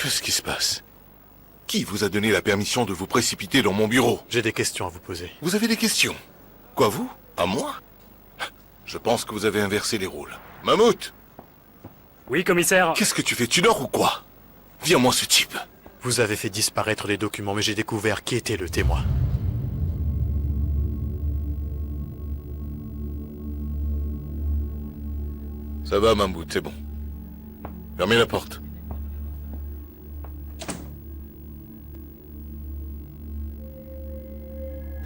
Qu'est-ce qui se passe? Qui vous a donné la permission de vous précipiter dans mon bureau? J'ai des questions à vous poser. Vous avez des questions? Quoi, vous? À moi? Je pense que vous avez inversé les rôles. Mammouth! Oui, commissaire. Qu'est-ce que tu fais? Tu dors ou quoi? Viens-moi ce type. Vous avez fait disparaître les documents, mais j'ai découvert qui était le témoin. Ça va, Mammouth, c'est bon. Fermez la porte.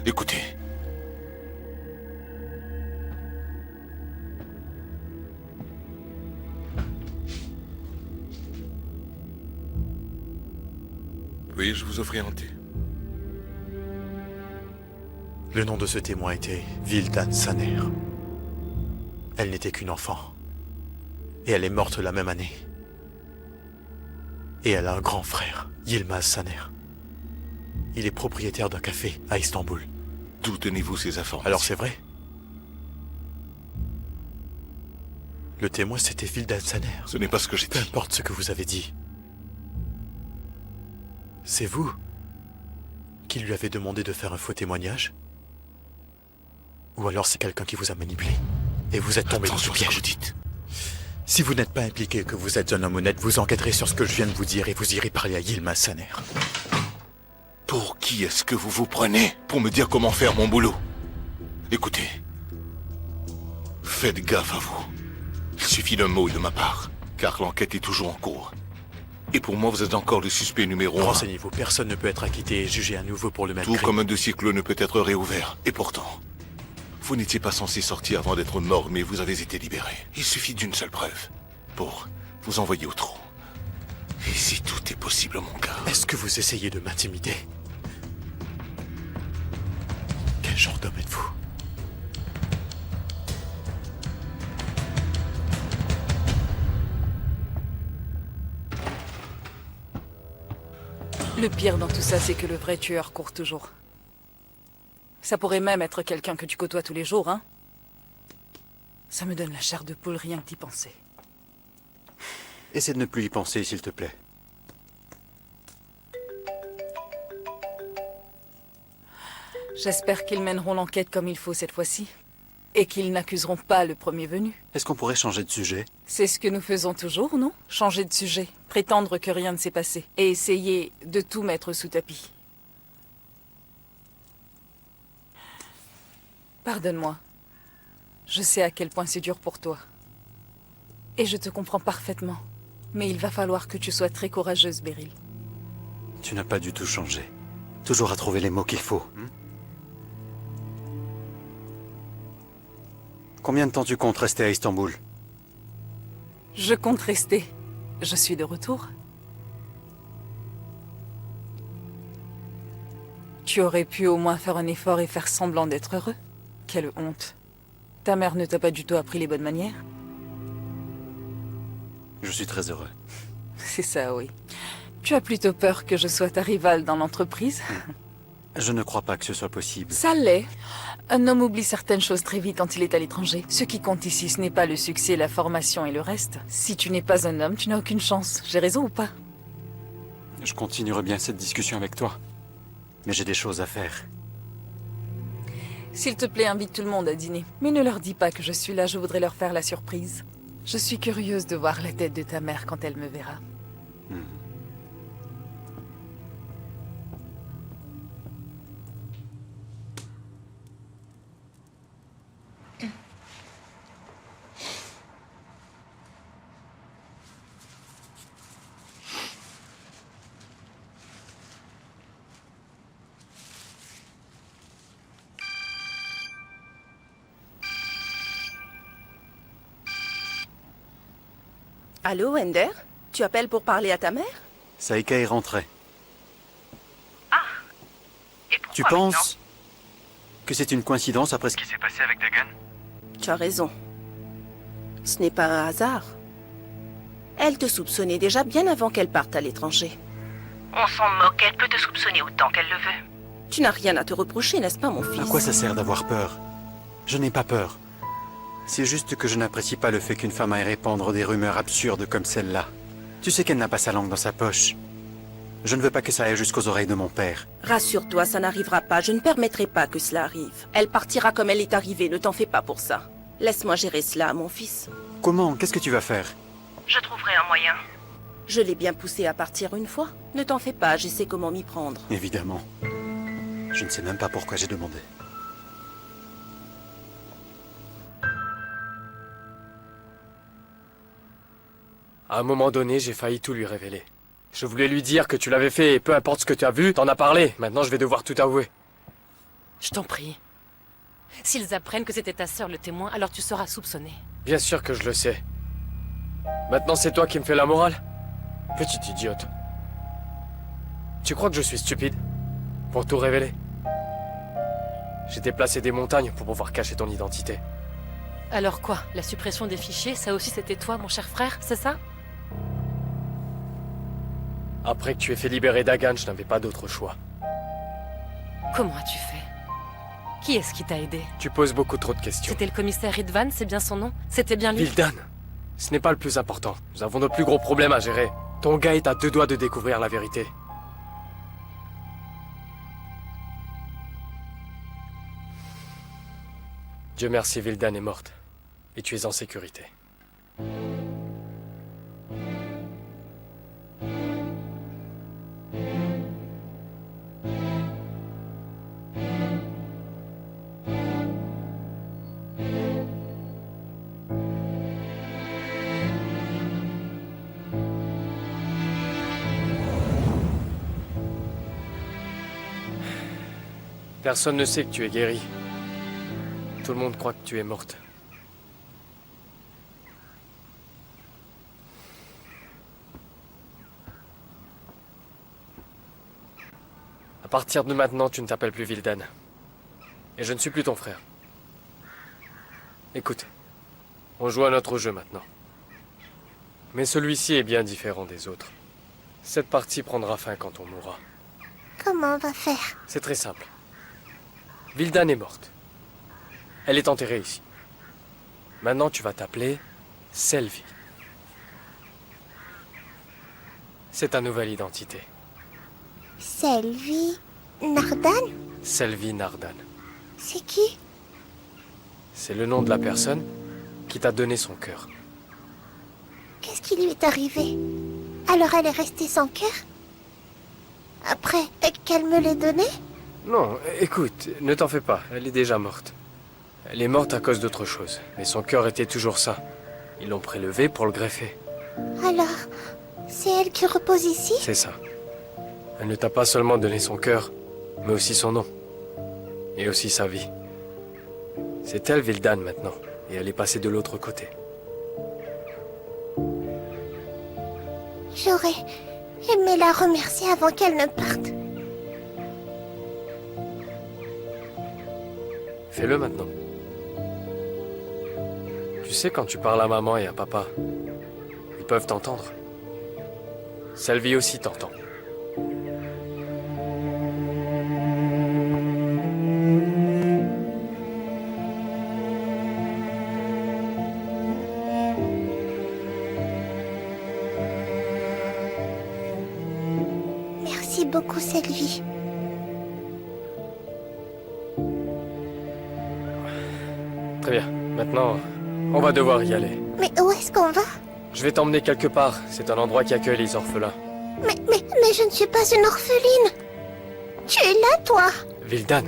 Écoutez. Puis-je vous offrir un thé? Le nom de ce témoin était Vildan Saner. Elle n'était qu'une enfant. Et elle est morte la même année. Et elle a un grand frère, Yilmaz Saner. Il est propriétaire d'un café à Istanbul. D'où tenez-vous ces informations? Alors c'est vrai? Le témoin, c'était Vildan Saner. Ce n'est pas ce que j'ai Peu dit. importe ce que vous avez dit. C'est vous qui lui avez demandé de faire un faux témoignage? Ou alors c'est quelqu'un qui vous a manipulé et vous êtes tombé dans ce Attention à ce que piège. vous dites. Si vous n'êtes pas impliqué, que vous êtes un homme honnête, vous enquêterez sur ce que je viens de vous dire et vous irez parler à Yilmaz Saner. Pour qui est-ce que vous vous prenez pour me dire comment faire mon boulot? Écoutez. Faites gaffe à vous. Il suffit d'un mot de ma part, car l'enquête est toujours en cours. Et pour moi, vous êtes encore le suspect numéro 1. Renseignez-vous, personne ne peut être acquitté et jugé à nouveau pour le même Tout crime. comme un dossier clos ne peut être réouvert. Et pourtant, vous n'étiez pas censé sortir avant d'être mort, mais vous avez été libéré. Il suffit d'une seule preuve pour vous envoyer au trou. Et si tout est possible, mon gars... Est-ce que vous essayez de m'intimider? Quel genre d'homme êtes-vous? Le pire dans tout ça, c'est que le vrai tueur court toujours. Ça pourrait même être quelqu'un que tu côtoies tous les jours, hein? Ça me donne la chair de poule rien que d'y penser. Essaie de ne plus y penser, s'il te plaît. J'espère qu'ils mèneront l'enquête comme il faut cette fois-ci. Et qu'ils n'accuseront pas le premier venu. Est-ce qu'on pourrait changer de sujet? C'est ce que nous faisons toujours, non? Changer de sujet, prétendre que rien ne s'est passé, et essayer de tout mettre sous tapis. Pardonne-moi. Je sais à quel point c'est dur pour toi. Et je te comprends parfaitement. Mais il va falloir que tu sois très courageuse, Beryl. Tu n'as pas du tout changé. Toujours à trouver les mots qu'il faut. Combien de temps tu comptes rester à Istanbul? Je compte rester. Je suis de retour. Tu aurais pu au moins faire un effort et faire semblant d'être heureux. Quelle honte. Ta mère ne t'a pas du tout appris les bonnes manières? Je suis très heureux. C'est ça, oui. Tu as plutôt peur que je sois ta rivale dans l'entreprise? Je ne crois pas que ce soit possible. Ça l'est. Un homme oublie certaines choses très vite quand il est à l'étranger. Ce qui compte ici, ce n'est pas le succès, la formation et le reste. Si tu n'es pas un homme, tu n'as aucune chance. J'ai raison ou pas? Je continuerai bien cette discussion avec toi. Mais j'ai des choses à faire. S'il te plaît, invite tout le monde à dîner. Mais ne leur dis pas que je suis là, je voudrais leur faire la surprise. Je suis curieuse de voir la tête de ta mère quand elle me verra. Allô, Ender? Tu appelles pour parler à ta mère? Saïka est rentrée. Et pourquoi Tu maintenant penses que c'est une coïncidence après ce qui... Qu'est-ce qui s'est passé avec Dagon? Tu as raison. Ce n'est pas un hasard. Elle te soupçonnait déjà bien avant qu'elle parte à l'étranger. On s'en moque, elle peut te soupçonner autant qu'elle le veut. Tu n'as rien à te reprocher, n'est-ce pas, mon fils? À quoi ça sert d'avoir peur? Je n'ai pas peur. C'est juste que je n'apprécie pas le fait qu'une femme aille répandre des rumeurs absurdes comme celle-là. Tu sais qu'elle n'a pas sa langue dans sa poche. Je ne veux pas que ça aille jusqu'aux oreilles de mon père. Rassure-toi, ça n'arrivera pas. Je ne permettrai pas que cela arrive. Elle partira comme elle est arrivée, ne t'en fais pas pour ça. Laisse-moi gérer cela, mon fils. Comment? Qu'est-ce que tu vas faire? Je trouverai un moyen. Je l'ai bien poussé à partir une fois. Ne t'en fais pas, je sais comment m'y prendre. Évidemment. Je ne sais même pas pourquoi j'ai demandé. À un moment donné, j'ai failli tout lui révéler. Je voulais lui dire que tu l'avais fait et peu importe ce que tu as vu, t'en as parlé. Maintenant, je vais devoir tout avouer. Je t'en prie. S'ils apprennent que c'était ta sœur le témoin, alors tu seras soupçonné. Bien sûr que je le sais. Maintenant, c'est toi qui me fais la morale? Petite idiote. Tu crois que je suis stupide? Pour tout révéler? J'ai déplacé des montagnes pour pouvoir cacher ton identité. Alors quoi? La suppression des fichiers, ça aussi c'était toi, mon cher frère, c'est ça? Après que tu aies fait libérer Dagan, je n'avais pas d'autre choix. Comment as-tu fait? Qui est-ce qui t'a aidé? Tu poses beaucoup trop de questions. C'était le commissaire Ridvan, c'est bien son nom? C'était bien lui? Vildan, ce n'est pas le plus important. Nous avons nos plus gros problèmes à gérer. Ton gars est à 2 doigts de découvrir la vérité. Dieu merci, Vildan est morte. Et tu es en sécurité. Personne ne sait que tu es guérie. Tout le monde croit que tu es morte. À partir de maintenant, tu ne t'appelles plus Vildan. Et je ne suis plus ton frère. Écoute, on joue à notre jeu maintenant. Mais celui-ci est bien différent des autres. Cette partie prendra fin quand on mourra. Comment on va faire? C'est très simple. Vildan est morte. Elle est enterrée ici. Maintenant, tu vas t'appeler Selvi. C'est ta nouvelle identité. Selvi Nardan? Selvi Nardan. C'est qui? C'est le nom de la personne qui t'a donné son cœur. Qu'est-ce qui lui est arrivé? Alors elle est restée sans cœur? Après qu'elle me l'ait donné? Non, écoute, ne t'en fais pas, elle est déjà morte. Elle est morte à cause d'autre chose, mais son cœur était toujours sain. Ils l'ont prélevé pour le greffer. Alors, c'est elle qui repose ici? C'est ça. Elle ne t'a pas seulement donné son cœur, mais aussi son nom. Et aussi sa vie. C'est elle, Vildan, maintenant. Et elle est passée de l'autre côté. J'aurais aimé la remercier avant qu'elle ne parte. Fais-le maintenant. Tu sais, quand tu parles à maman et à papa, ils peuvent t'entendre. Selvi aussi t'entend. Merci beaucoup, Selvi. Très bien. Maintenant, on va devoir y aller. Mais où est-ce qu'on va? Je vais t'emmener quelque part. C'est un endroit qui accueille les orphelins. Mais je ne suis pas une orpheline. Tu es là, toi? Vildan,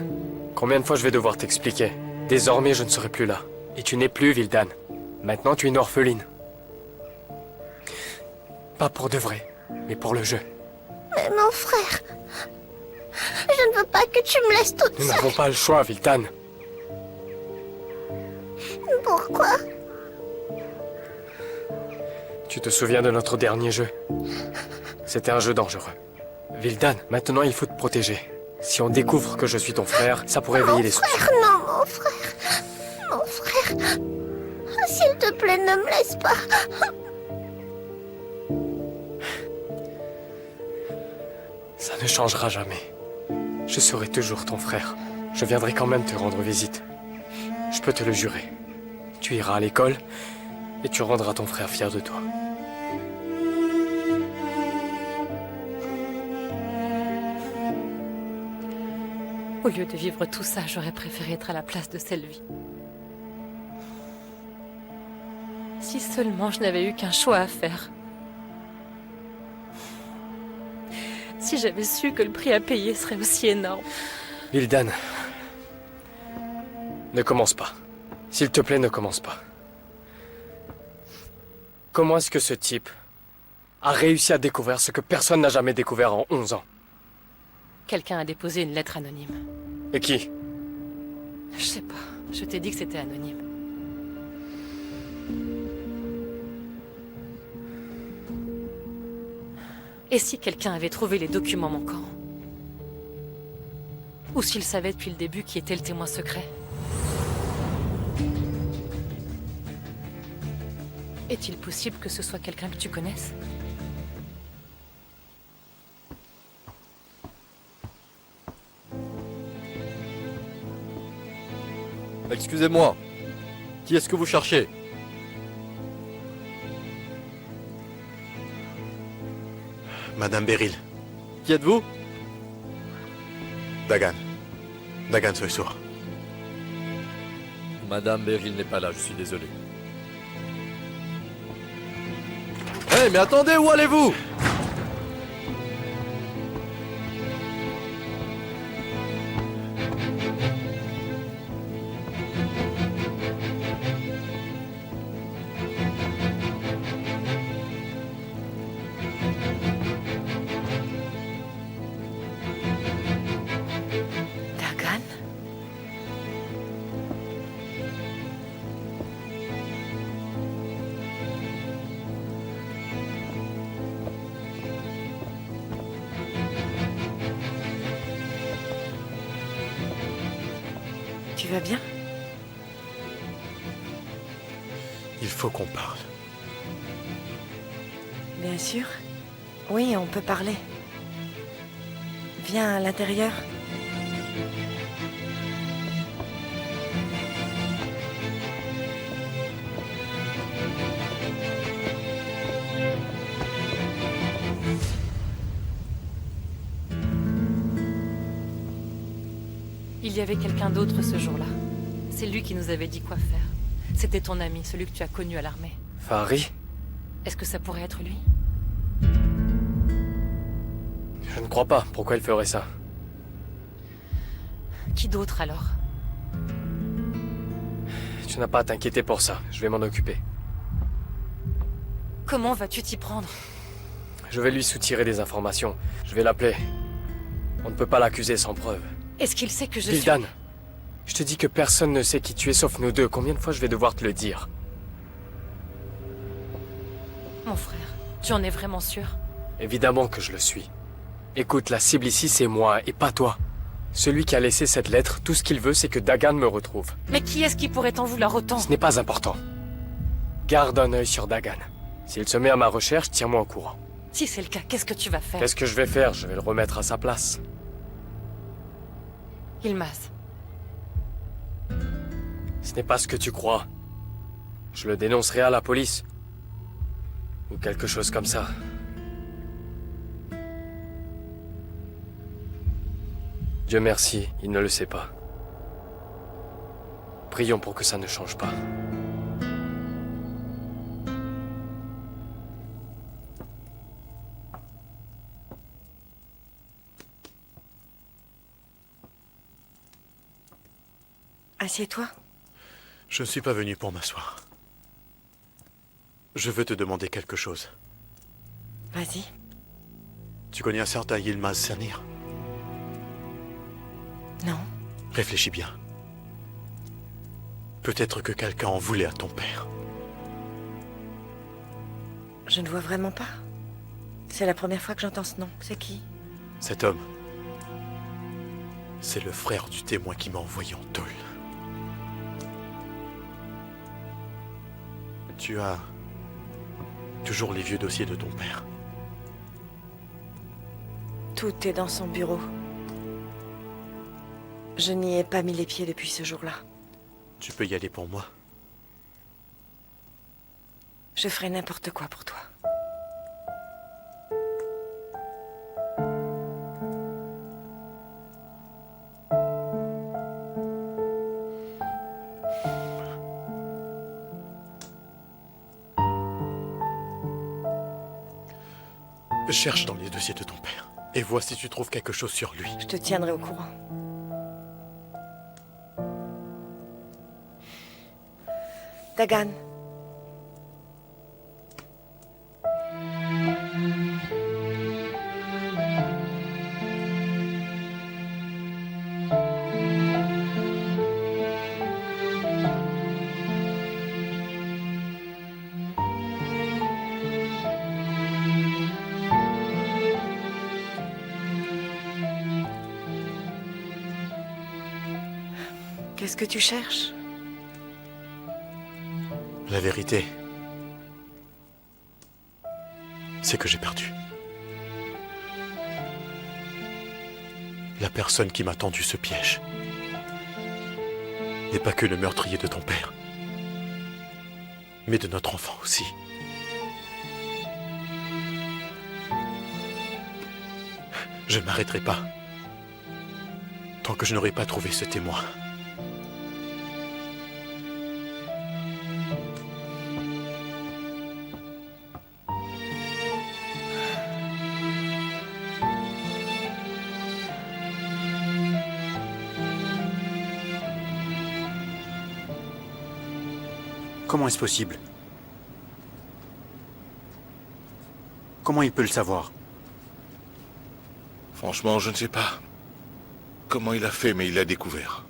combien de fois je vais devoir t'expliquer? Désormais, je ne serai plus là. Et tu n'es plus Vildan. Maintenant, tu es une orpheline. Pas pour de vrai, mais pour le jeu. Mais mon frère... Je ne veux pas que tu me laisses toute Nous seule. n'avons pas le choix, Vildan. Pourquoi? Tu te souviens de notre dernier jeu? C'était un jeu dangereux. Vildan, maintenant il faut te protéger. Si on découvre que je suis ton frère, ça pourrait éveiller les soupçons. Frère, non, mon frère. Mon frère. S'il te plaît, ne me laisse pas. Ça ne changera jamais. Je serai toujours ton frère. Je viendrai quand même te rendre visite. Je peux te le jurer. Tu iras à l'école et tu rendras ton frère fier de toi. Au lieu de vivre tout ça, j'aurais préféré être à la place de Selvi. Si seulement je n'avais eu qu'un choix à faire. Si j'avais su que le prix à payer serait aussi énorme. Hildan, ne commence pas. S'il te plaît, ne commence pas. Comment est-ce que ce type a réussi à découvrir ce que personne n'a jamais découvert en 11 ans? Quelqu'un a déposé une lettre anonyme. Et qui? Je sais pas, je t'ai dit que c'était anonyme. Et si quelqu'un avait trouvé les documents manquants? Ou s'il savait depuis le début qui était le témoin secret? Est-il possible que ce soit quelqu'un que tu connaisses? Excusez-moi. Qui est-ce que vous cherchez? Madame Beryl. Qui êtes-vous? Dagan. Dagan Soysur. Madame Beryl n'est pas là, je suis désolé. Hé, mais attendez, où allez-vous? Dagan? Tu vas bien? Il faut qu'on parle. Bien sûr. Oui, on peut parler. Viens à l'intérieur. Il y avait quelqu'un d'autre ce jour-là. C'est lui qui nous avait dit quoi faire. C'était ton ami, celui que tu as connu à l'armée. Fahri? Est-ce que ça pourrait être lui? Je ne crois pas. Pourquoi il ferait ça? Qui d'autre alors? Tu n'as pas à t'inquiéter pour ça. Je vais m'en occuper. Comment vas-tu t'y prendre? Je vais lui soutirer des informations. Je vais l'appeler. On ne peut pas l'accuser sans preuve. Est-ce qu'il sait que je Hildan, suis... je te dis que personne ne sait qui tu es sauf nous deux. Combien de fois je vais devoir te le dire? Mon frère, tu en es vraiment sûr? Évidemment que je le suis. Écoute, la cible ici, c'est moi, et pas toi. Celui qui a laissé cette lettre, tout ce qu'il veut, c'est que Dagan me retrouve. Mais qui est-ce qui pourrait t'en vouloir autant? Ce n'est pas important. Garde un œil sur Dagan. S'il se met à ma recherche, tiens-moi au courant. Si c'est le cas, qu'est-ce que tu vas faire? Qu'est-ce que je vais faire? Je vais le remettre à sa place. Yılmaz, Ce n'est pas ce que tu crois. Je le dénoncerai à la police. Ou quelque chose comme ça. Dieu merci, il ne le sait pas. Prions pour que ça ne change pas. Assieds-toi. Je ne suis pas venu pour m'asseoir. Je veux te demander quelque chose. Vas-y. Tu connais un certain Yılmaz Sanir? Non. Réfléchis bien. Peut-être que quelqu'un en voulait à ton père. Je ne vois vraiment pas. C'est la première fois que j'entends ce nom. C'est qui? Cet homme, c'est le frère du témoin qui m'a envoyé en tôle. Tu as toujours les vieux dossiers de ton père. Tout est dans son bureau. Je n'y ai pas mis les pieds depuis ce jour-là. Tu peux y aller pour moi. Je ferai n'importe quoi pour toi. Cherche dans les dossiers de ton père et vois si tu trouves quelque chose sur lui. Je te tiendrai au courant. Dagan. Qu'est-ce que tu cherches? La vérité, c'est que j'ai perdu. La personne qui m'a tendu ce piège n'est pas que le meurtrier de ton père, mais de notre enfant aussi. Je ne m'arrêterai pas tant que je n'aurai pas trouvé ce témoin. Comment est-ce possible? Comment il peut le savoir? Franchement, je ne sais pas comment il a fait, mais il l'a découvert.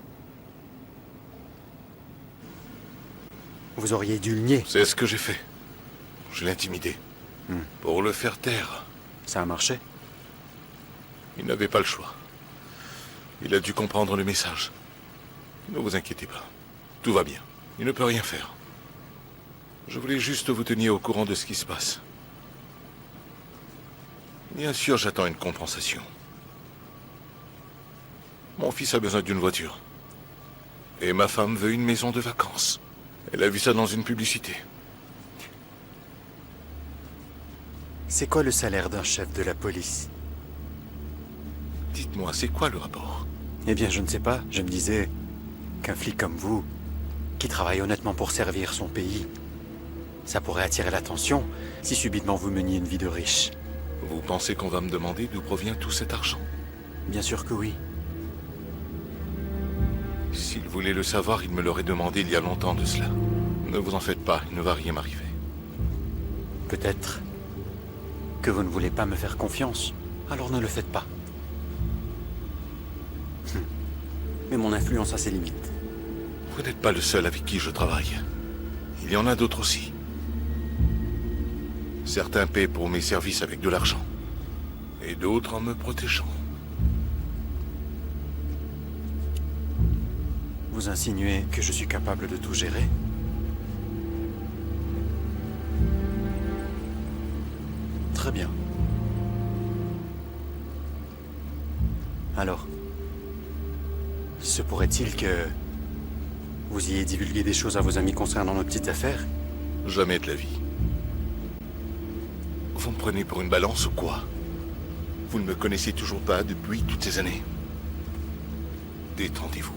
Vous auriez dû le nier. C'est ce que j'ai fait. Je l'ai intimidé. Pour le faire taire. Ça a marché? Il n'avait pas le choix. Il a dû comprendre le message. Ne vous inquiétez pas. Tout va bien. Il ne peut rien faire. Je voulais juste vous tenir au courant de ce qui se passe. Bien sûr, j'attends une compensation. Mon fils a besoin d'une voiture. Et ma femme veut une maison de vacances. Elle a vu ça dans une publicité. C'est quoi le salaire d'un chef de la police? Dites-moi, c'est quoi le rapport? Eh bien, je ne sais pas. Je me disais qu'un flic comme vous, qui travaille honnêtement pour servir son pays, ça pourrait attirer l'attention si subitement vous meniez une vie de riche. Vous pensez qu'on va me demander d'où provient tout cet argent? Bien sûr que oui. S'il voulait le savoir, il me l'aurait demandé il y a longtemps de cela. Ne vous en faites pas, il ne va rien m'arriver. Peut-être que vous ne voulez pas me faire confiance. Alors ne le faites pas. Mais mon influence a ses limites. Vous n'êtes pas le seul avec qui je travaille. Il y en a d'autres aussi. Certains paient pour mes services avec de l'argent. Et d'autres en me protégeant. Vous insinuez que je suis capable de tout gérer? Très bien. Alors, se pourrait-il que vous ayez divulgué des choses à vos amis concernant nos petites affaires? Jamais de la vie. Vous me prenez pour une balance ou quoi? Vous ne me connaissez toujours pas depuis toutes ces années. Détendez-vous.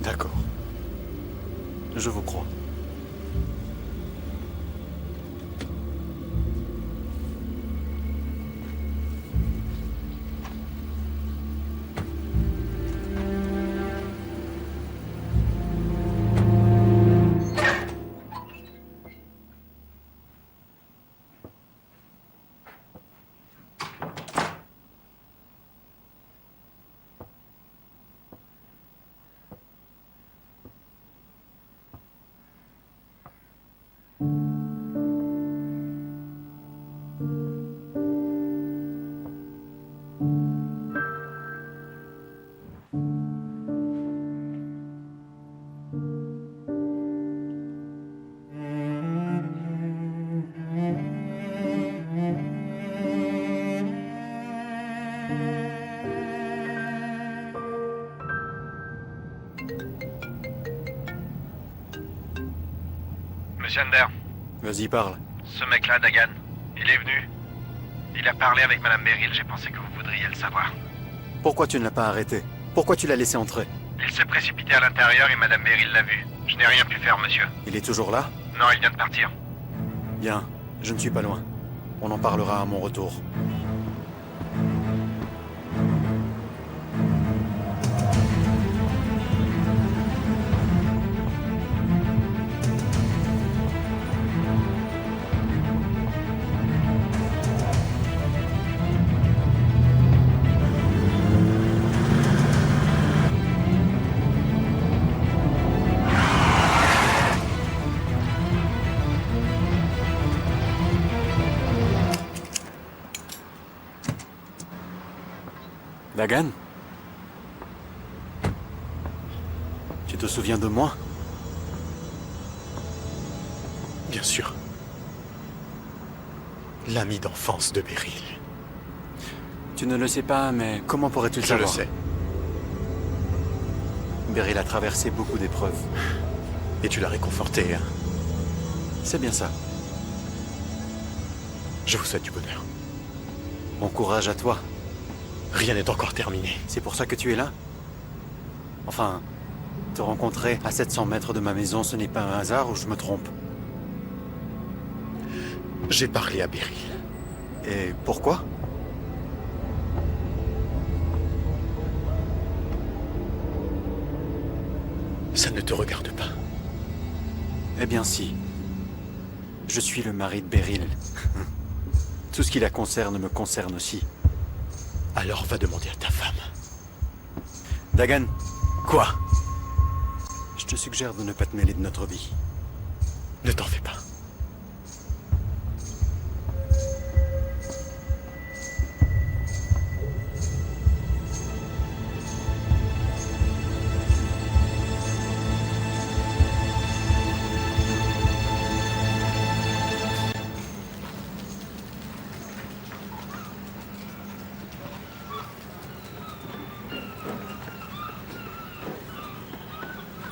D'accord. Je vous crois. Monsieur Ander, Vas-y, parle. ce mec-là, Dagan, il est venu. Il a parlé avec Madame Beryl, j'ai pensé que vous voudriez le savoir. Pourquoi tu ne l'as pas arrêté? Pourquoi tu l'as laissé entrer? Il s'est précipité à l'intérieur et Madame Beryl l'a vu. Je n'ai rien pu faire, monsieur. Il est toujours là? Non, il vient de partir. Bien, je ne suis pas loin. On en parlera à mon retour. Dagan? Tu te souviens de moi? Bien sûr. L'ami d'enfance de Beryl. Tu ne le sais pas, mais comment pourrais-tu le Je le savoir? sais. Beryl a traversé beaucoup d'épreuves. Et tu l'as réconforté, hein? C'est bien ça. Je vous souhaite du bonheur. Bon courage à toi. Rien n'est encore terminé. C'est pour ça que tu es là? Enfin, te rencontrer à 700 mètres de ma maison, ce n'est pas un hasard ou je me trompe? J'ai parlé à Beryl. Et pourquoi? Ça ne te regarde pas. Eh bien si. Je suis le mari de Beryl. Tout ce qui la concerne me concerne aussi. Alors va demander à ta femme. Dagan, Quoi? je te suggère de ne pas te mêler de notre vie. Ne t'en fais pas.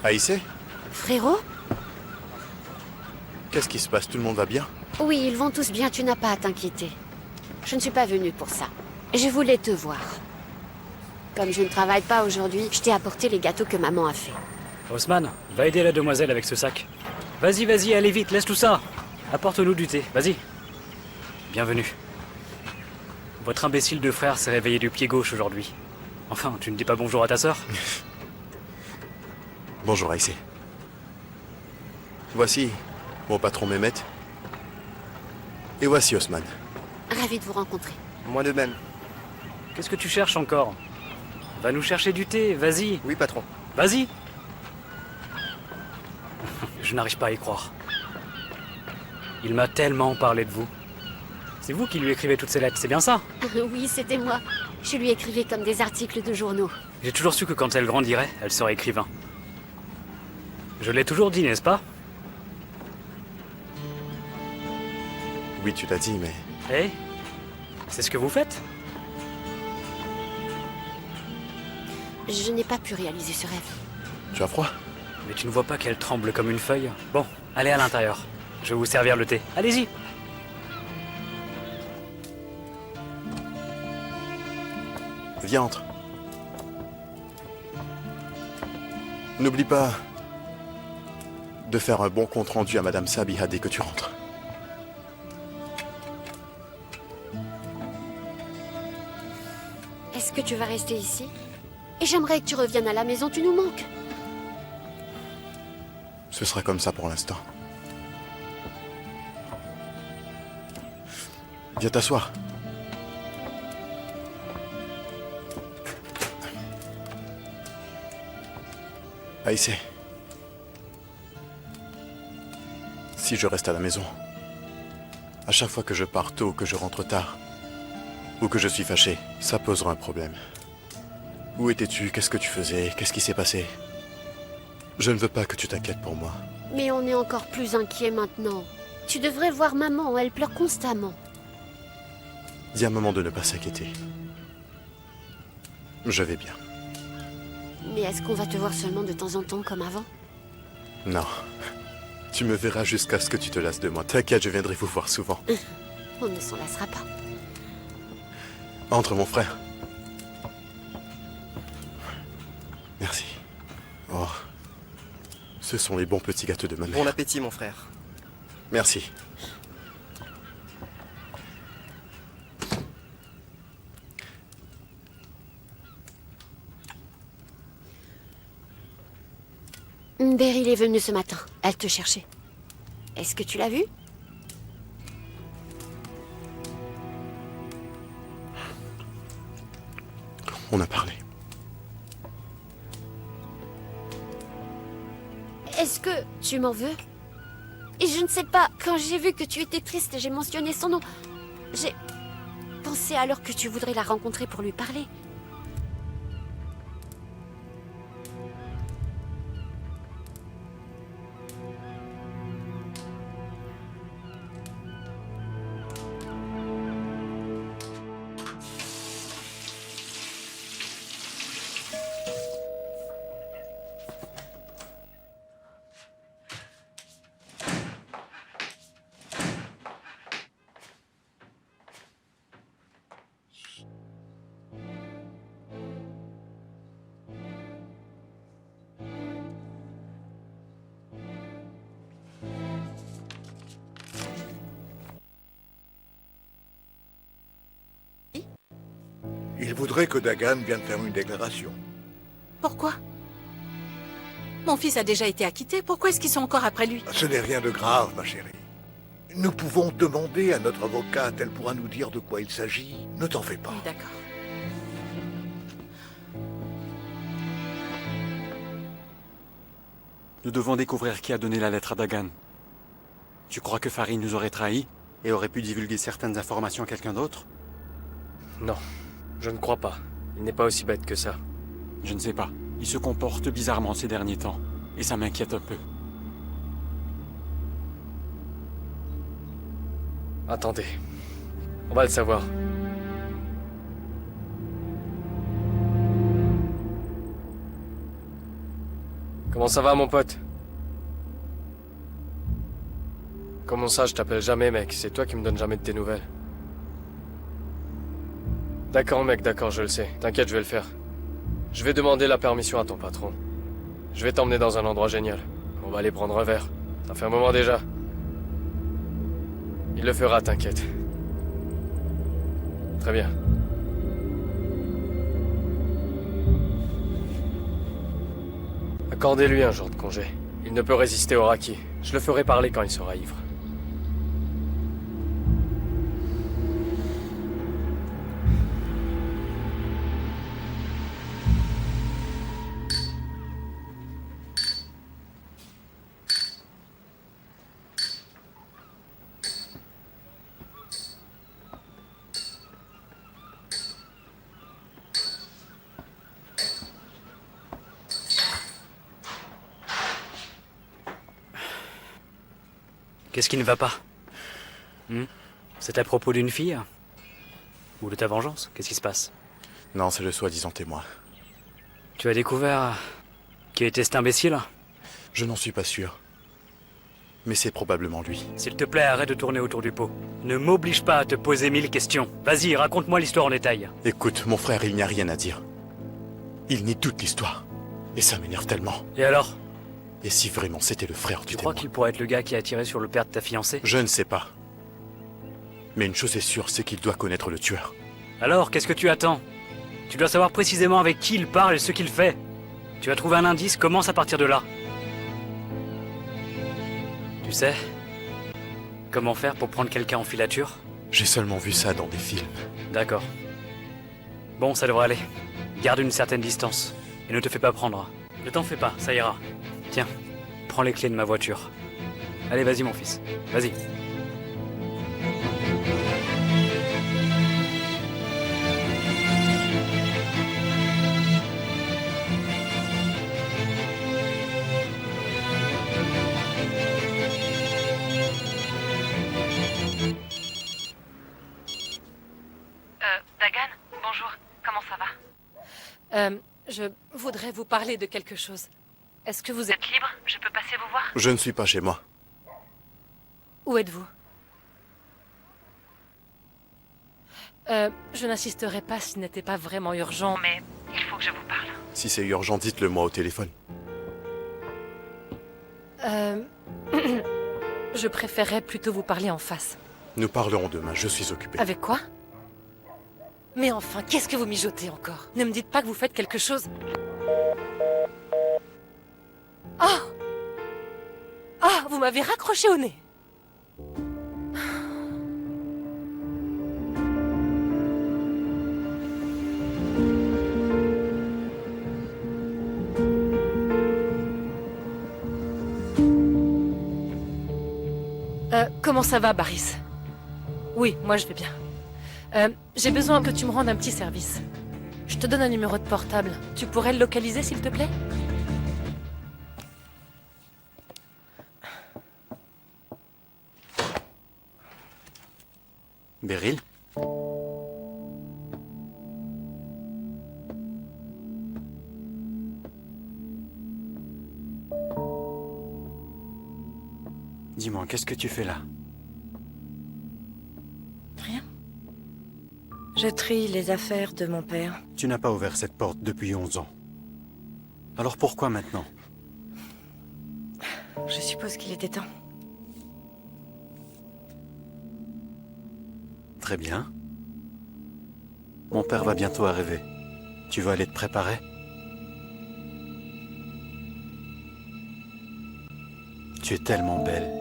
Aïssé? Frérot? Qu'est-ce qui se passe? Tout le monde va bien? Oui, ils vont tous bien, tu n'as pas à t'inquiéter. Je ne suis pas venue pour ça. Je voulais te voir. Comme je ne travaille pas aujourd'hui, je t'ai apporté les gâteaux que maman a fait. Haussmann, va aider la demoiselle avec ce sac. Vas-y, vas-y, allez vite, laisse tout ça. Apporte-nous du thé, vas-y. Bienvenue. Votre imbécile de frère s'est réveillé du pied gauche aujourd'hui. Enfin, tu ne dis pas bonjour à ta sœur? Bonjour Aïssé. Voici mon patron Mehmet. Et voici Haussmann. Ravi de vous rencontrer. Moi de même. Qu'est-ce que tu cherches encore? Va nous chercher du thé, vas-y. Oui, patron. Vas-y. Je n'arrive pas à y croire. Il m'a tellement parlé de vous. C'est vous qui lui écrivez toutes ces lettres, c'est bien ça? Oui, c'était moi. Je lui écrivais comme des articles de journaux. J'ai toujours su que quand elle grandirait, elle serait écrivain. Je l'ai toujours dit, n'est-ce pas? Oui, tu l'as dit, mais... Eh? C'est ce que vous faites? Je n'ai pas pu réaliser ce rêve. Tu as froid? Mais tu ne vois pas qu'elle tremble comme une feuille? Bon, allez à l'intérieur. Je vais vous servir le thé. Allez-y! Viens, entre. N'oublie pas de faire un bon compte-rendu à Madame Sabiha dès que tu rentres. Est-ce que tu vas rester ici? Et j'aimerais que tu reviennes à la maison, tu nous manques. Ce sera comme ça pour l'instant. Viens t'asseoir. Aïssé. Si je reste à la maison, à chaque fois que je pars tôt, que je rentre tard, ou que je suis fâché, ça posera un problème. Où étais-tu? Qu'est-ce que tu faisais? Qu'est-ce qui s'est passé? Je ne veux pas que tu t'inquiètes pour moi. Mais on est encore plus inquiets maintenant. Tu devrais voir maman, elle pleure constamment. Dis à maman de ne pas s'inquiéter. Je vais bien. Mais est-ce qu'on va te voir seulement de temps en temps comme avant? Non. Tu me verras jusqu'à ce que tu te lasses de moi. T'inquiète, je viendrai vous voir souvent. On ne s'en lassera pas. Entre, mon frère. Merci. Oh. Ce sont les bons petits gâteaux de ma mère. Bon appétit, mon frère. Merci. Beryl est venue ce matin. Elle te cherchait. Est-ce que tu l'as vue? On a parlé. Est-ce que tu m'en veux? Et je ne sais pas, quand j'ai vu que tu étais triste et j'ai mentionné son nom, j'ai pensé alors que tu voudrais la rencontrer pour lui parler. Il voudrait que Dagan vienne faire une déclaration. Pourquoi? Mon fils a déjà été acquitté, pourquoi est-ce qu'ils sont encore après lui? Ce n'est rien de grave, ma chérie. Nous pouvons demander à notre avocate, elle pourra nous dire de quoi il s'agit. Ne t'en fais pas. D'accord. Nous devons découvrir qui a donné la lettre à Dagan. Tu crois que Farid nous aurait trahis et aurait pu divulguer certaines informations à quelqu'un d'autre? Non, je ne crois pas. Il n'est pas aussi bête que ça. Je ne sais pas. Il se comporte bizarrement ces derniers temps, et ça m'inquiète un peu. Attendez. On va le savoir. Comment ça va, mon pote? Comment ça, je t'appelle jamais, mec? C'est toi qui me donnes jamais de tes nouvelles. D'accord, mec, d'accord, je le sais. T'inquiète, je vais le faire. Je vais demander la permission à ton patron. Je vais t'emmener dans un endroit génial. On va aller prendre un verre. Ça fait un moment déjà. Il le fera, t'inquiète. Très bien. Accordez-lui un jour de congé. Il ne peut résister au Raki. Je le ferai parler quand il sera ivre. Qu'est-ce qui ne va pas? C'est à propos d'une fille? Ou de ta vengeance? Qu'est-ce qui se passe? Non, c'est le soi-disant témoin. Tu as découvert qui était cet imbécile? Je n'en suis pas sûr. Mais c'est probablement lui. S'il te plaît, arrête de tourner autour du pot. Ne m'oblige pas à te poser 1000 questions. Vas-y, raconte-moi l'histoire en détail. Écoute, mon frère, il n'y a rien à dire. Il nie toute l'histoire. Et ça m'énerve tellement. Et alors? Et si vraiment c'était le frère du Tu témoin? crois qu'il pourrait être le gars qui a tiré sur le père de ta fiancée? Je ne sais pas. Mais une chose est sûre, c'est qu'il doit connaître le tueur. Alors, qu'est-ce que tu attends? Tu dois savoir précisément avec qui il parle et ce qu'il fait. Tu vas trouver un indice, commence à partir de là. Tu sais comment faire pour prendre quelqu'un en filature? J'ai seulement vu ça dans des films. D'accord. Bon, ça devrait aller. Garde une certaine distance. Et ne te fais pas prendre. Ne t'en fais pas, ça ira. Tiens, prends les clés de ma voiture. Allez, vas-y mon fils. Vas-y. Dagan, bonjour. Comment ça va? Je voudrais vous parler de quelque chose. Est-ce que vous êtes libre? Je peux passer vous voir? Je ne suis pas chez moi. Où êtes-vous? Je n'insisterai pas s'il n'était pas vraiment urgent, mais il faut que je vous parle. Si c'est urgent, dites-le moi au téléphone. Je préférerais plutôt vous parler en face. Nous parlerons demain, je suis occupé. Avec quoi? Mais enfin, qu'est-ce que vous mijotez encore? Ne me dites pas que vous faites quelque chose. Oh! vous m'avez raccroché au nez. Comment ça va, Baris? Oui, moi je vais bien. J'ai besoin que tu me rendes un petit service. Je te donne un numéro de portable. Tu pourrais le localiser, s'il te plaît? Beryl? Dis-moi, qu'est-ce que tu fais là? Rien. Je trie les affaires de mon père. Tu n'as pas ouvert cette porte depuis 11 ans. Alors pourquoi maintenant? Je suppose qu'il était temps. Très bien. Mon père va bientôt arriver. Tu veux aller te préparer? Tu es tellement belle.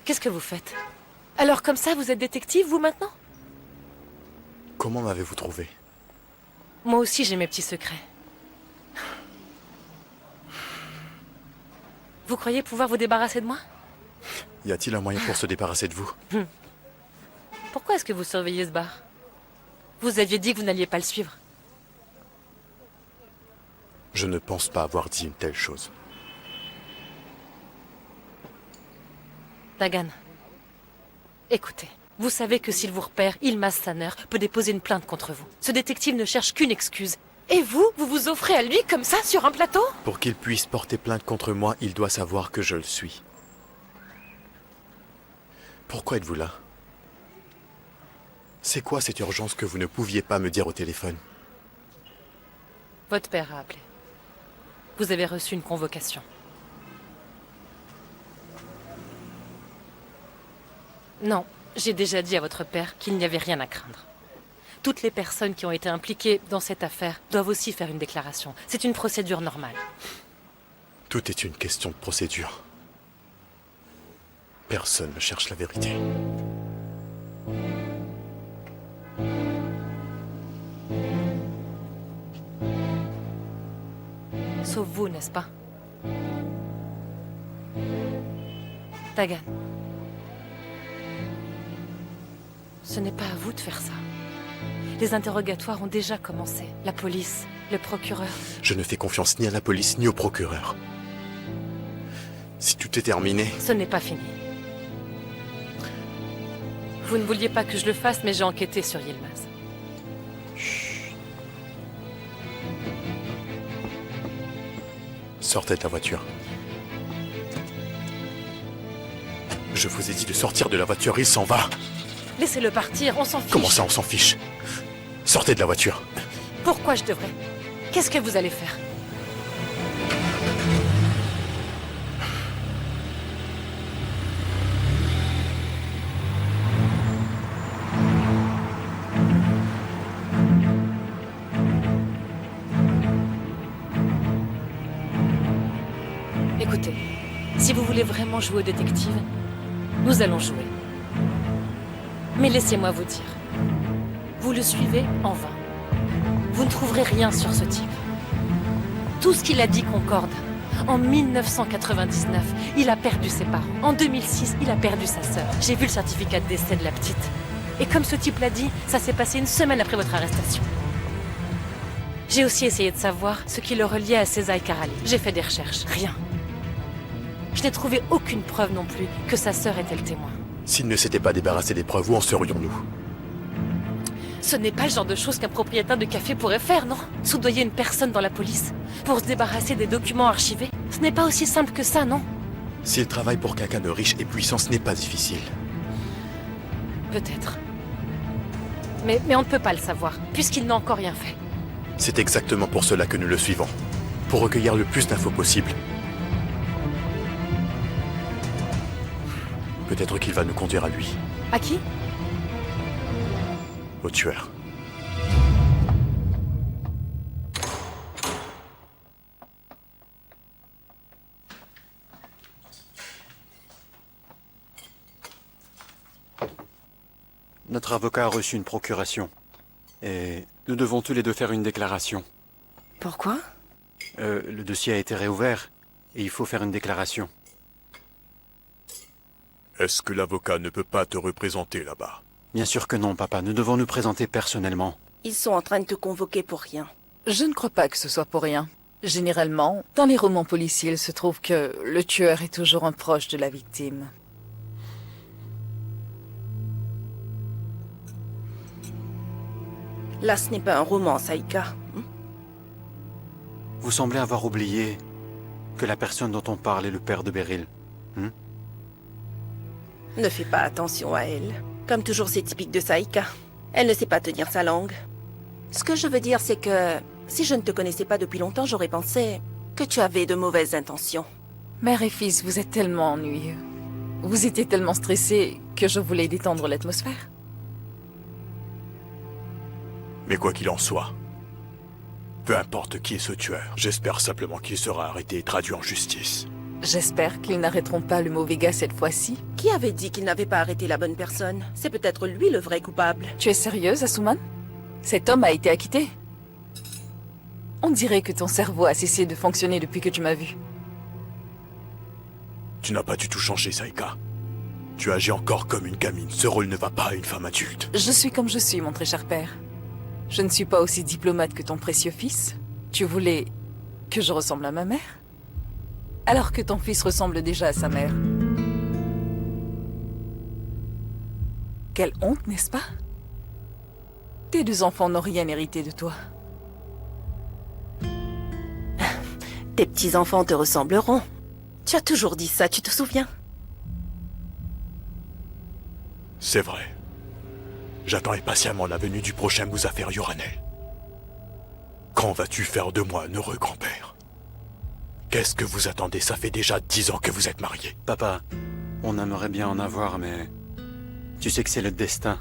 Qu'est-ce que vous faites? Alors comme ça, vous êtes détective, vous, maintenant? Comment m'avez-vous trouvé? Moi aussi, j'ai mes petits secrets. Vous croyez pouvoir vous débarrasser de moi? Y a-t-il un moyen pour se débarrasser de vous? Pourquoi est-ce que vous surveillez ce bar? Vous aviez dit que vous n'alliez pas le suivre. Je ne pense pas avoir dit une telle chose. Dagan, écoutez, vous savez que s'il vous repère, Yilmaz Saner peut déposer une plainte contre vous. Ce détective ne cherche qu'une excuse. Et vous vous offrez à lui comme ça, sur un plateau? Pour qu'il puisse porter plainte contre moi, il doit savoir que je le suis. Pourquoi êtes-vous là? C'est quoi cette urgence que vous ne pouviez pas me dire au téléphone? Votre père a appelé. Vous avez reçu une convocation. Non, j'ai déjà dit à votre père qu'il n'y avait rien à craindre. Toutes les personnes qui ont été impliquées dans cette affaire doivent aussi faire une déclaration. C'est une procédure normale. Tout est une question de procédure. Personne ne cherche la vérité. Sauf vous, n'est-ce pas? Dagan. Ce n'est pas à vous de faire ça. Les interrogatoires ont déjà commencé. La police, le procureur... Je ne fais confiance ni à la police ni au procureur. Si tout est terminé... Ce n'est pas fini. Vous ne vouliez pas que je le fasse, mais j'ai enquêté sur Yilmaz. Chut. Sortez de la voiture. Je vous ai dit de sortir de la voiture, il s'en va. Laissez-le partir, on s'en fiche. Comment ça, on s'en fiche? Sortez de la voiture. Pourquoi je devrais? Qu'est-ce que vous allez faire? Écoutez, si vous voulez vraiment jouer au détective, nous allons jouer. Mais laissez-moi vous dire, vous le suivez en vain. Vous ne trouverez rien sur ce type. Tout ce qu'il a dit concorde. En 1999, il a perdu ses parents. En 2006, il a perdu sa sœur. J'ai vu le certificat de décès de la petite. Et comme ce type l'a dit, ça s'est passé une semaine après votre arrestation. J'ai aussi essayé de savoir ce qui le reliait à César Karali. J'ai fait des recherches. Rien. Je n'ai trouvé aucune preuve non plus que sa sœur était le témoin. S'il ne s'était pas débarrassé des preuves, où en serions-nous? Ce n'est pas le genre de choses qu'un propriétaire de café pourrait faire, non? Soudoyer une personne dans la police pour se débarrasser des documents archivés. Ce n'est pas aussi simple que ça, non? S'il travaille pour quelqu'un de riche et puissant, ce n'est pas difficile. Peut-être. Mais on ne peut pas le savoir, puisqu'il n'a encore rien fait. C'est exactement pour cela que nous le suivons. Pour recueillir le plus d'infos possible. Peut-être qu'il va nous conduire à lui, À qui? au tueur. Notre avocat a reçu une procuration. Et nous devons tous les deux faire une déclaration. Pourquoi? Le dossier a été réouvert et il faut faire une déclaration. Est-ce que l'avocat ne peut pas te représenter là-bas? Bien sûr que non, papa. Nous devons nous présenter personnellement. Ils sont en train de te convoquer pour rien. Je ne crois pas que ce soit pour rien. Généralement, dans les romans policiers, il se trouve que le tueur est toujours un proche de la victime. Là, ce n'est pas un roman, Saïka. Vous semblez avoir oublié que la personne dont on parle est le père de Beryl. Ne fais pas attention à elle. Comme toujours, c'est typique de Saïka. Elle ne sait pas tenir sa langue. Ce que je veux dire, c'est que si je ne te connaissais pas depuis longtemps, j'aurais pensé que tu avais de mauvaises intentions. Mère et fils, vous êtes tellement ennuyeux. Vous étiez tellement stressés que je voulais détendre l'atmosphère. Mais quoi qu'il en soit, peu importe qui est ce tueur, j'espère simplement qu'il sera arrêté et traduit en justice. J'espère qu'ils n'arrêteront pas le mauvais gars cette fois-ci. Qui avait dit qu'il n'avait pas arrêté la bonne personne? C'est peut-être lui le vrai coupable. Tu es sérieuse, Asuman? Cet homme a été acquitté. On dirait que ton cerveau a cessé de fonctionner depuis que tu m'as vu. Tu n'as pas du tout changé, Saïka. Tu agis encore comme une gamine. Ce rôle ne va pas à une femme adulte. Je suis comme je suis, mon très cher père. Je ne suis pas aussi diplomate que ton précieux fils. Tu voulais que je ressemble à ma mère? Alors que ton fils ressemble déjà à sa mère. Quelle honte, n'est-ce pas? Tes deux enfants n'ont rien hérité de toi. Tes petits-enfants te ressembleront. Tu as toujours dit ça, tu te souviens? C'est vrai. J'attends impatiemment la venue du prochain Muzaffer Yoranel. Quand vas-tu faire de moi un heureux grand-père? Qu'est-ce que vous attendez? Ça fait déjà 10 ans que vous êtes mariés. Papa, on aimerait bien en avoir, mais... Tu sais que c'est le destin.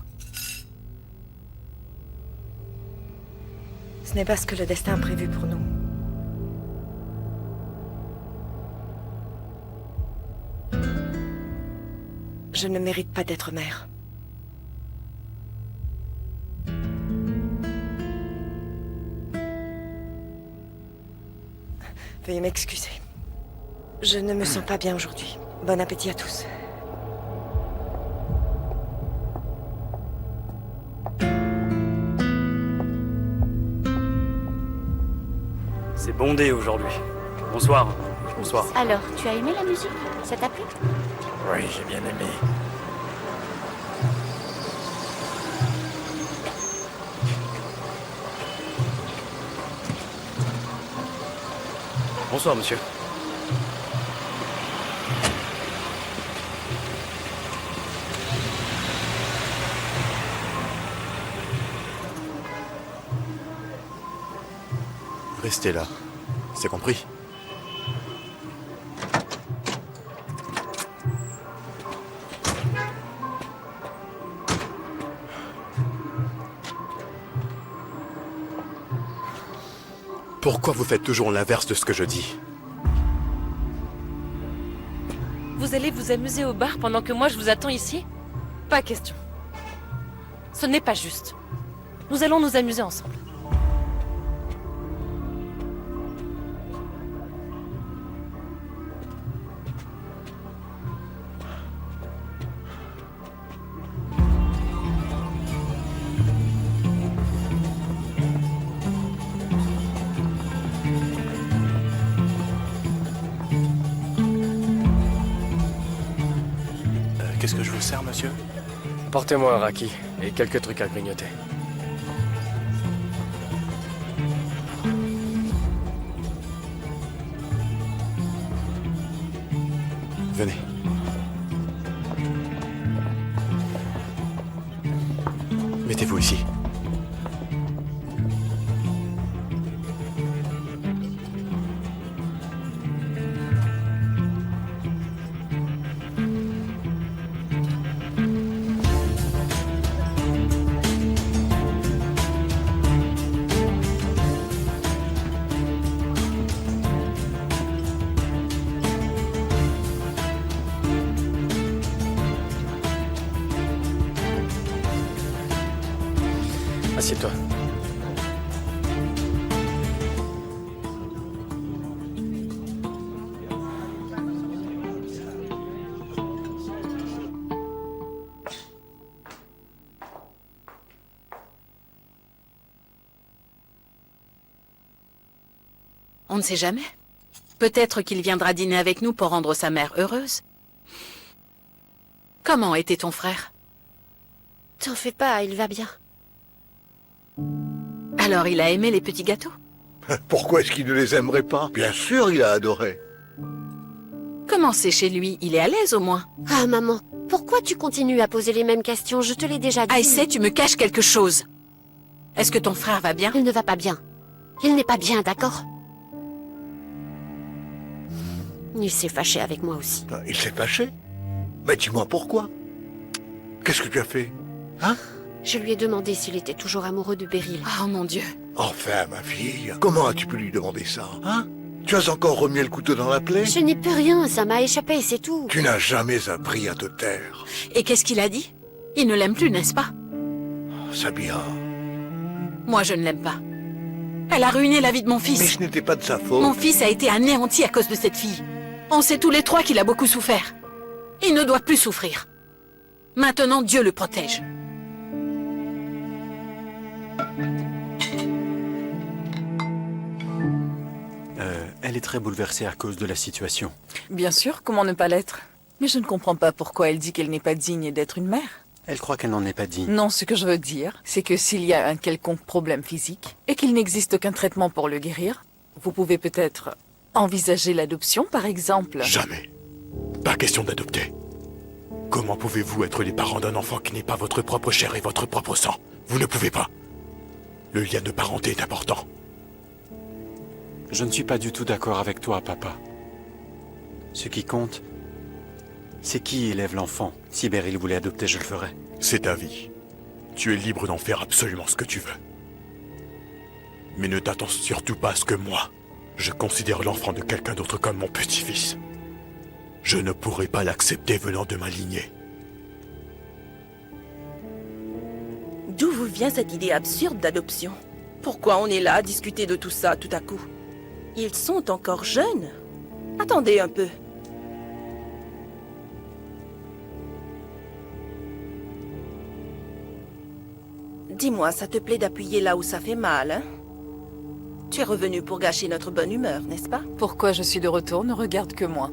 Ce n'est pas ce que le destin a prévu pour nous. Je ne mérite pas d'être mère. Veuillez m'excuser. Je ne me sens pas bien aujourd'hui. Bon appétit à tous. C'est bondé aujourd'hui. Bonsoir. Bonsoir. Alors, tu as aimé la musique? Ça t'a plu? Oui, j'ai bien aimé. Bonsoir, monsieur. Restez là. C'est compris? Pourquoi vous faites toujours l'inverse de ce que je dis? Vous allez vous amuser au bar pendant que moi je vous attends ici? Pas question. Ce n'est pas juste. Nous allons nous amuser ensemble. Qu'est-ce que je vous sers, monsieur? Portez-moi un raki et quelques trucs à grignoter. Venez. Mettez-vous ici. Assieds-toi. On ne sait jamais. Peut-être qu'il viendra dîner avec nous pour rendre sa mère heureuse. Comment était ton frère? T'en fais pas, il va bien. Alors il a aimé les petits gâteaux? Pourquoi est-ce qu'il ne les aimerait pas? Bien sûr, il a adoré. Comment c'est chez lui? Il est à l'aise au moins. Ah maman, pourquoi tu continues à poser les mêmes questions? Je te l'ai déjà dit. Aïssé, tu me caches quelque chose. Est-ce que ton frère va bien? Il ne va pas bien. Il n'est pas bien, d'accord? Il s'est fâché avec moi aussi. Il s'est fâché? Mais dis-moi pourquoi? Qu'est-ce que tu as fait? Hein? Je lui ai demandé s'il était toujours amoureux de Beryl. Oh mon Dieu. Enfin, ma fille, comment as-tu pu lui demander ça? Hein? Tu as encore remis le couteau dans la plaie? Je n'ai plus rien, ça m'a échappé, c'est tout. Tu n'as jamais appris à te taire. Et qu'est-ce qu'il a dit? Il ne l'aime plus, n'est-ce pas? Sabina. Moi, je ne l'aime pas. Elle a ruiné la vie de mon fils. Mais ce n'était pas de sa faute. Mon fils a été anéanti à cause de cette fille. On sait tous les trois qu'il a beaucoup souffert. Il ne doit plus souffrir. Maintenant, Dieu le protège. Elle est très bouleversée à cause de la situation. Bien sûr, comment ne pas l'être? Mais je ne comprends pas pourquoi elle dit qu'elle n'est pas digne d'être une mère. Elle croit qu'elle n'en est pas digne. Non, ce que je veux dire, c'est que s'il y a un quelconque problème physique et qu'il n'existe aucun traitement pour le guérir, vous pouvez peut-être envisager l'adoption, par exemple. Jamais. Pas question d'adopter. Comment pouvez-vous être les parents d'un enfant qui n'est pas votre propre chair et votre propre sang? Vous ne pouvez pas. Le lien de parenté est important. Je ne suis pas du tout d'accord avec toi, papa. Ce qui compte, c'est qui élève l'enfant. Si Beryl voulait adopter, je le ferais. C'est ta vie. Tu es libre d'en faire absolument ce que tu veux. Mais ne t'attends surtout pas à ce que moi, je considère l'enfant de quelqu'un d'autre comme mon petit-fils. Je ne pourrai pas l'accepter venant de ma lignée. D'où vous vient cette idée absurde d'adoption? Pourquoi on est là à discuter de tout ça tout à coup? Ils sont encore jeunes. Attendez un peu. Dis-moi, ça te plaît d'appuyer là où ça fait mal, hein? Tu es revenu pour gâcher notre bonne humeur, n'est-ce pas? Pourquoi je suis de retour ne regarde que moi.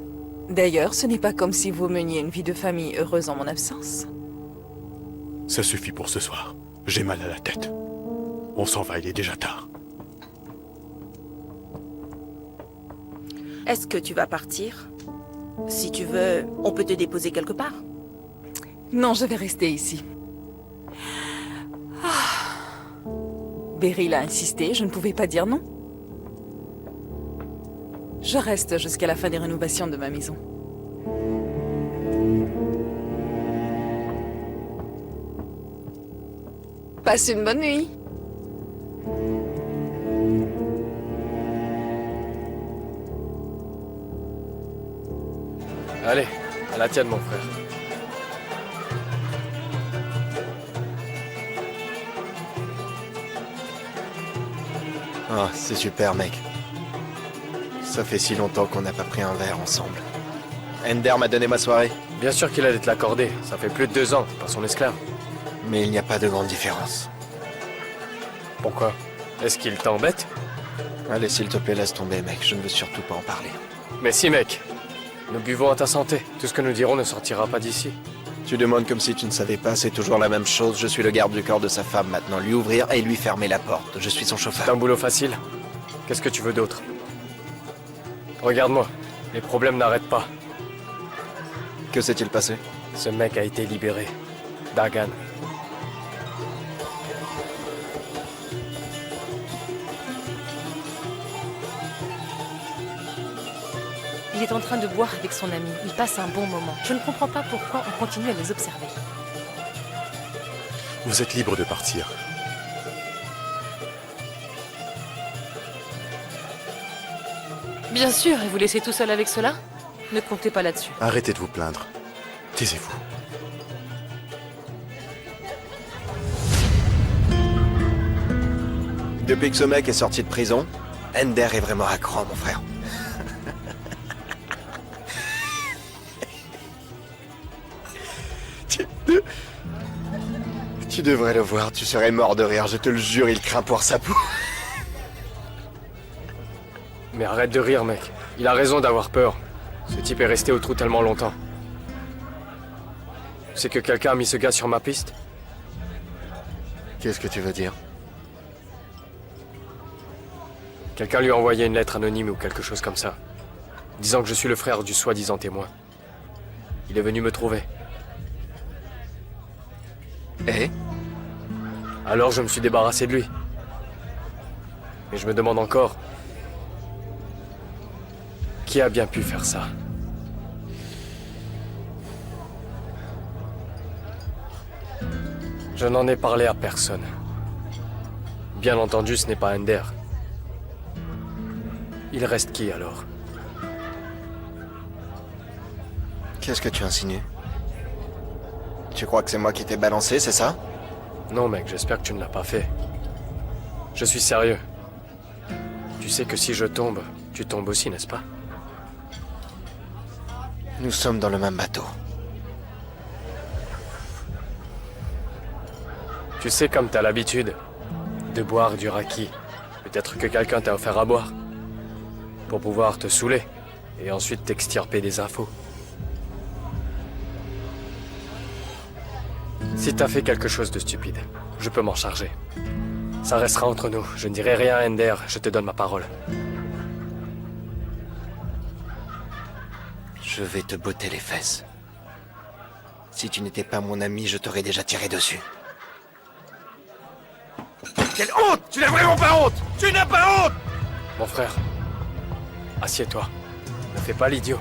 D'ailleurs, ce n'est pas comme si vous meniez une vie de famille heureuse en mon absence. Ça suffit pour ce soir. J'ai mal à la tête. On s'en va, il est déjà tard. Est-ce que tu vas partir? Si tu veux, on peut te déposer quelque part. Non, je vais rester ici. Beryl a insisté, je ne pouvais pas dire non. Je reste jusqu'à la fin des rénovations de ma maison. Passe une bonne nuit. Allez, à la tienne, mon frère. Ah, c'est super, mec. Ça fait si longtemps qu'on n'a pas pris un verre ensemble. Ender m'a donné ma soirée. Bien sûr qu'il allait te l'accorder. Ça fait plus de 2 ans, t'es pas son esclave. Mais il n'y a pas de grande différence. Pourquoi? Est-ce qu'il t'embête? Allez, s'il te plaît, laisse tomber, mec. Je ne veux surtout pas en parler. Mais si, mec. Nous buvons à ta santé. Tout ce que nous dirons ne sortira pas d'ici. Tu demandes comme si tu ne savais pas, c'est toujours la même chose. Je suis le garde du corps de sa femme maintenant. Lui ouvrir et lui fermer la porte. Je suis son chauffeur. C'est un boulot facile. Qu'est-ce que tu veux d'autre? Regarde-moi. Les problèmes n'arrêtent pas. Que s'est-il passé? Ce mec a été libéré. Dagan. Il est en train de boire avec son ami. Il passe un bon moment. Je ne comprends pas pourquoi on continue à les observer. Vous êtes libre de partir. Bien sûr, et vous laissez tout seul avec cela? Ne comptez pas là-dessus. Arrêtez de vous plaindre. Taisez-vous. Depuis que ce mec est sorti de prison, Ender est vraiment à cran, mon frère. Tu devrais le voir, tu serais mort de rire, je te le jure, il craint pour sa peau. Mais arrête de rire, mec. Il a raison d'avoir peur. Ce type est resté au trou tellement longtemps. C'est que quelqu'un a mis ce gars sur ma piste? Qu'est-ce que tu veux dire? Quelqu'un lui a envoyé une lettre anonyme ou quelque chose comme ça, disant que je suis le frère du soi-disant témoin. Il est venu me trouver. Et? Alors je me suis débarrassé de lui. Mais je me demande encore... qui a bien pu faire ça? Je n'en ai parlé à personne. Bien entendu, ce n'est pas Ender. Il reste qui alors? Qu'est-ce que tu insinues? Tu crois que c'est moi qui t'ai balancé, c'est ça? Non mec, j'espère que tu ne l'as pas fait. Je suis sérieux. Tu sais que si je tombe, tu tombes aussi, n'est-ce pas? Nous sommes dans le même bateau. Tu sais, comme t'as l'habitude de boire du raki, peut-être que quelqu'un t'a offert à boire pour pouvoir te saouler et ensuite t'extirper des infos. Si t'as fait quelque chose de stupide, je peux m'en charger. Ça restera entre nous. Je ne dirai rien à Ender, je te donne ma parole. Je vais te botter les fesses. Si tu n'étais pas mon ami, je t'aurais déjà tiré dessus. Quelle honte! Tu n'as vraiment pas honte! Tu n'as pas honte! Mon frère, assieds-toi. Ne fais pas l'idiot.